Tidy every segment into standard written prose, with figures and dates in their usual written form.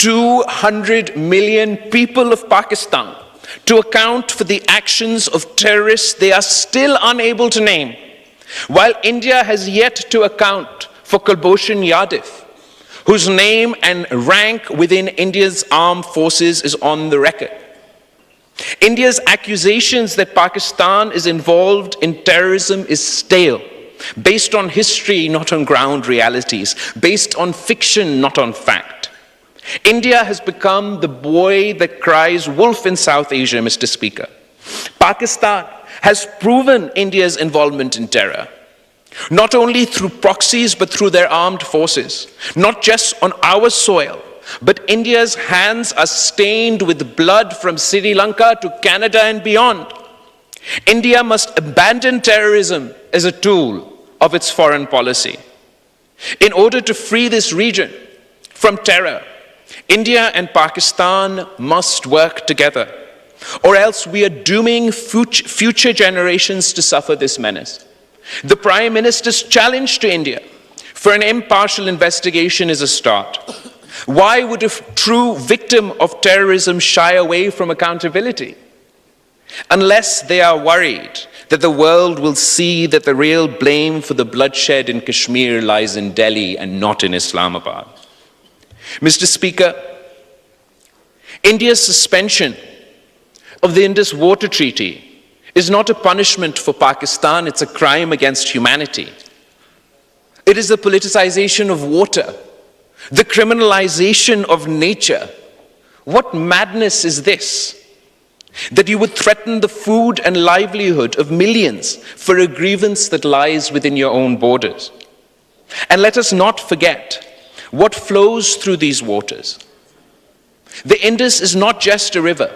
200 million people of Pakistan to account for the actions of terrorists they are still unable to name, while India has yet to account for Kulbhushan Yadav, whose name and rank within India's armed forces is on the record. India's accusations that Pakistan is involved in terrorism is stale, based on history, not on ground realities, based on fiction, not on fact. India has become the boy that cries wolf in South Asia, Mr. Speaker. Pakistan has proven India's involvement in terror, not only through proxies, but through their armed forces, not just on our soil, but India's hands are stained with blood from Sri Lanka to Canada and beyond. India must abandon terrorism as a tool of its foreign policy. In order to free this region from terror, India and Pakistan must work together, or else we are dooming future generations to suffer this menace. The Prime Minister's challenge to India for an impartial investigation is a start. Why would a true victim of terrorism shy away from accountability? Unless they are worried that the world will see that the real blame for the bloodshed in Kashmir lies in Delhi and not in Islamabad. Mr. Speaker, India's suspension of the Indus Water Treaty is not a punishment for Pakistan, it's a crime against humanity. It is the politicization of water, the criminalization of nature. What madness is this? That you would threaten the food and livelihood of millions for a grievance that lies within your own borders. And let us not forget what flows through these waters. The Indus is not just a river.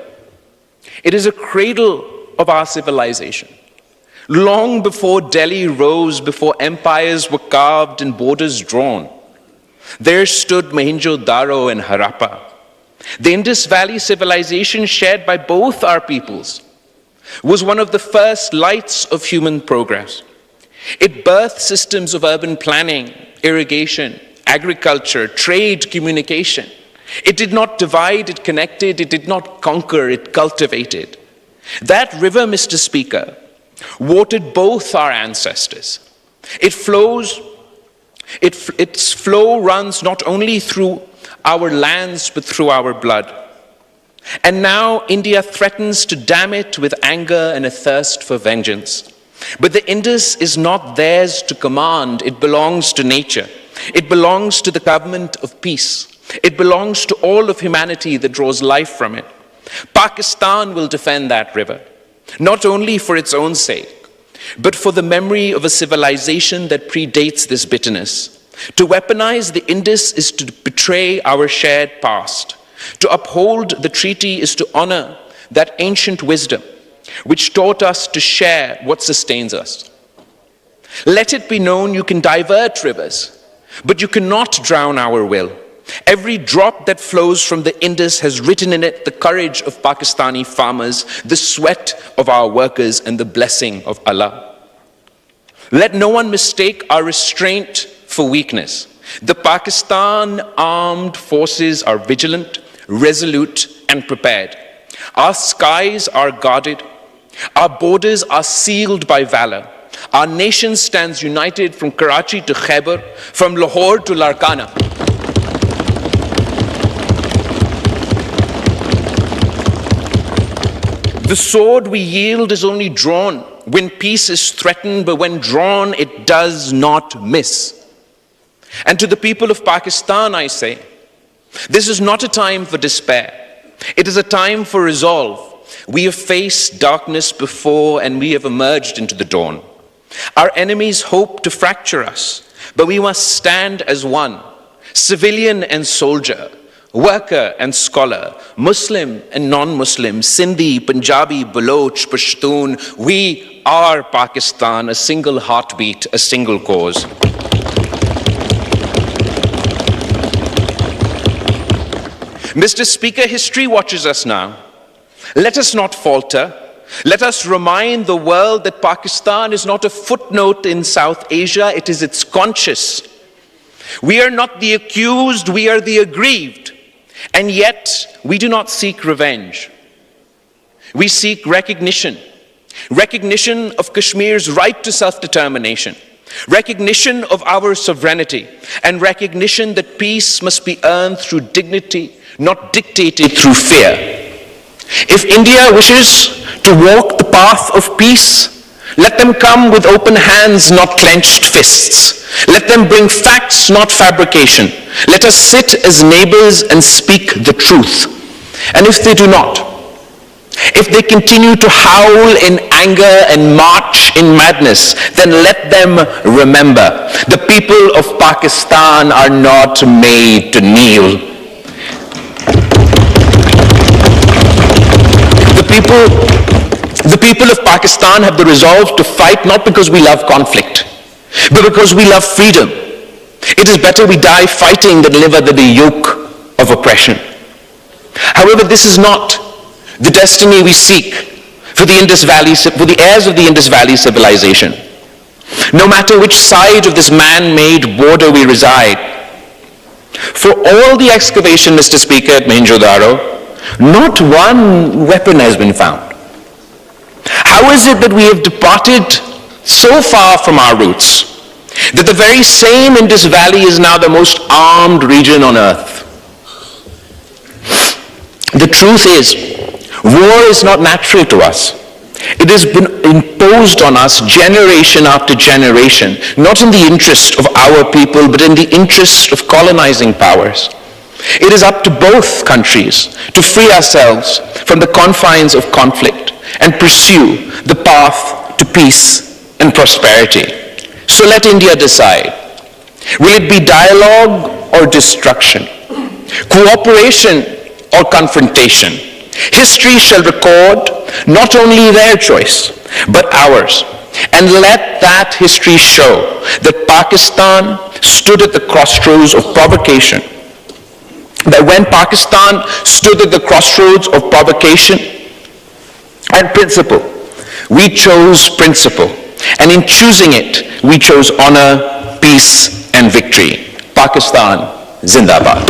It is a cradle of our civilization. Long before Delhi rose, before empires were carved and borders drawn, there stood Mohenjo-daro and Harappa. The Indus Valley civilization shared by both our peoples was one of the first lights of human progress. It birthed systems of urban planning, irrigation, agriculture, trade, communication. It did not divide, it connected. It did not conquer, it cultivated. That river, Mr. Speaker, watered both our ancestors. Its flow runs not only through our lands, but through our blood. And now India threatens to dam it with anger and a thirst for vengeance. But the Indus is not theirs to command. It belongs to nature. It belongs to the government of peace. It belongs to all of humanity that draws life from it. Pakistan will defend that river, not only for its own sake, but for the memory of a civilization that predates this bitterness. To weaponize the Indus is to betray our shared past. To uphold the treaty is to honor that ancient wisdom which taught us to share what sustains us. Let it be known you can divert rivers, but you cannot drown our will. Every drop that flows from the Indus has written in it the courage of Pakistani farmers, the sweat of our workers, and the blessing of Allah. Let no one mistake our restraint for weakness. The Pakistan armed forces are vigilant, resolute, and prepared. Our skies are guarded. Our borders are sealed by valor. Our nation stands united from Karachi to Khyber, from Lahore to Larkana. The sword we yield is only drawn when peace is threatened, but when drawn, it does not miss. And to the people of Pakistan, I say, this is not a time for despair. It is a time for resolve. We have faced darkness before, and we have emerged into the dawn. Our enemies hope to fracture us, but we must stand as one, civilian and soldier, worker and scholar, Muslim and non-Muslim, Sindhi, Punjabi, Baloch, Pashtun. We are Pakistan, a single heartbeat, a single cause. Mr. Speaker, history watches us now. Let us not falter. Let us remind the world that Pakistan is not a footnote in South Asia, it is its conscience. We are not the accused, we are the aggrieved. And yet, we do not seek revenge. We seek recognition. Recognition of Kashmir's right to self-determination. Recognition of our sovereignty. And recognition that peace must be earned through dignity, not dictated through fear. If India wishes to walk the path of peace, let them come with open hands, not clenched fists. Let them bring facts, not fabrication. Let us sit as neighbors and speak the truth. And if they do not, if they continue to howl in anger and march in madness, then let them remember, the people of Pakistan are not made to kneel. The people of Pakistan have the resolve to fight not because we love conflict, but because we love freedom. It is better we die fighting than live under the yoke of oppression. However, this is not the destiny we seek for the heirs of the Indus Valley civilization. No matter which side of this man-made border we reside, for all the excavation, Mr. Speaker, at Mohenjo-daro, not one weapon has been found. How is it that we have departed so far from our roots, that the very same Indus Valley is now the most armed region on earth? The truth is, war is not natural to us. It has been imposed on us generation after generation, not in the interest of our people, but in the interest of colonizing powers. It is up to both countries to free ourselves from the confines of conflict and pursue the path to peace and prosperity. So let India decide. Will it be dialogue or destruction? Cooperation or confrontation? History shall record not only their choice, but ours. And let that history show that Pakistan stood at the crossroads of provocation. That when Pakistan stood at the crossroads of provocation and principle, we chose principle. And in choosing it, we chose honor, peace, and victory. Pakistan, Zindabad.